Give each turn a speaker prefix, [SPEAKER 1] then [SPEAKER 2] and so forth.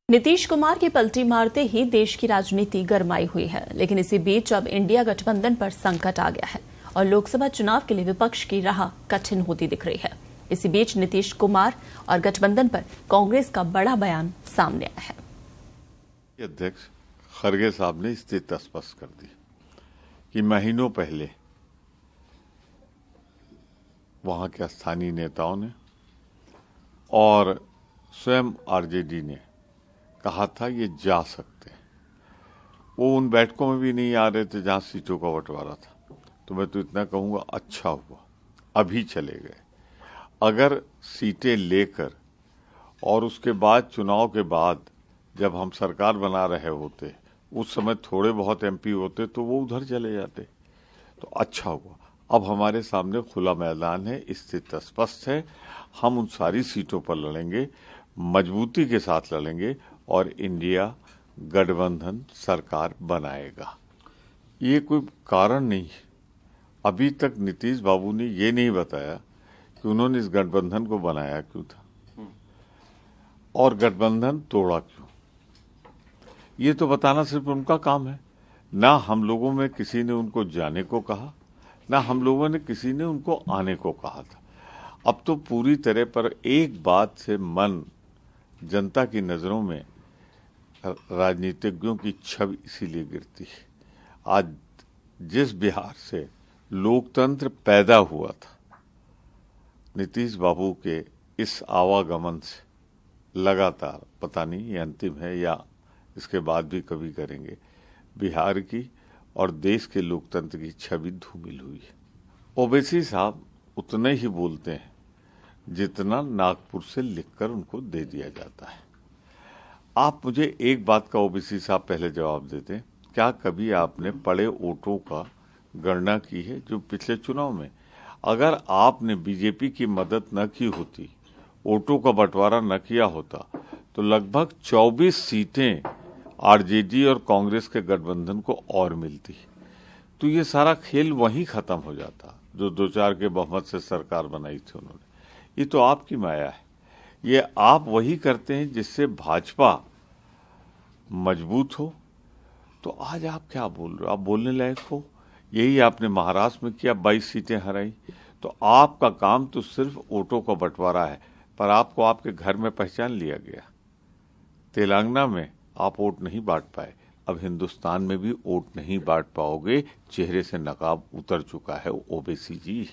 [SPEAKER 1] नीतीश कुमार की पलटी मारते ही देश की राजनीति गरमाई हुई है, लेकिन इसी बीच अब इंडिया गठबंधन पर संकट आ गया है और लोकसभा चुनाव के लिए विपक्ष की राह कठिन होती दिख रही है। इसी बीच नीतीश कुमार और गठबंधन पर कांग्रेस का बड़ा बयान सामने आया है।
[SPEAKER 2] अध्यक्ष खरगे साहब ने स्थिति स्पष्ट कर दी कि महीनों पहले वहां के स्थानीय नेताओं ने और स्वयं आरजेडी ने कहा था ये जा सकते हैं। वो उन बैठकों में भी नहीं आ रहे थे जहां सीटों का बंटवारा था। तो मैं तो इतना कहूंगा, अच्छा हुआ अभी चले गए। अगर सीटें लेकर और उसके बाद चुनाव के बाद जब हम सरकार बना रहे होते, उस समय थोड़े बहुत एमपी होते तो वो उधर चले जाते। तो अच्छा हुआ, अब हमारे सामने खुला मैदान है, स्थिति स्पष्ट है। हम उन सारी सीटों पर लड़ेंगे, मजबूती के साथ लड़ेंगे और इंडिया गठबंधन सरकार बनाएगा। ये कोई कारण नहीं है। अभी तक नीतीश बाबू ने ये नहीं बताया कि उन्होंने इस गठबंधन को बनाया क्यों था और गठबंधन तोड़ा क्यों। ये तो बताना सिर्फ उनका काम है। ना हम लोगों में किसी ने उनको जाने को कहा, ना हम लोगों ने किसी ने उनको आने को कहा था। अब तो पूरी तरह पर एक बात से मन जनता की नजरों में राजनीतिज्ञों की छवि इसीलिए गिरती है। आज जिस बिहार से लोकतंत्र पैदा हुआ था, नीतीश बाबू के इस आवागमन से लगातार, पता नहीं ये अंतिम है या इसके बाद भी कभी करेंगे, बिहार की और देश के लोकतंत्र की छवि धूमिल हुई है। ओवैसी साहब उतने ही बोलते हैं जितना नागपुर से लिखकर उनको दे दिया जाता है। आप मुझे एक बात का ओवैसी साहब पहले जवाब देते, क्या कभी आपने पड़े वोटों का गणना की है जो पिछले चुनाव में, अगर आपने बीजेपी की मदद न की होती, वोटों का बंटवारा न किया होता, तो लगभग 24 सीटें आरजेडी और कांग्रेस के गठबंधन को और मिलती। तो ये सारा खेल वहीं खत्म हो जाता जो 2-4 के बहुमत से सरकार बनाई थी उन्होंने। ये तो आपकी माया है। ये आप वही करते हैं जिससे भाजपा मजबूत हो। तो आज आप क्या बोल रहे हो? आप बोलने लायक हो। यही आपने महाराष्ट्र में किया, 22 सीटें हराई। तो आपका काम तो सिर्फ वोटों का बंटवारा है, पर आपको आपके घर में पहचान लिया गया। तेलंगाना में आप वोट नहीं बांट पाए, अब हिंदुस्तान में भी वोट नहीं बांट पाओगे। चेहरे से नकाब उतर चुका है ओवैसी जी।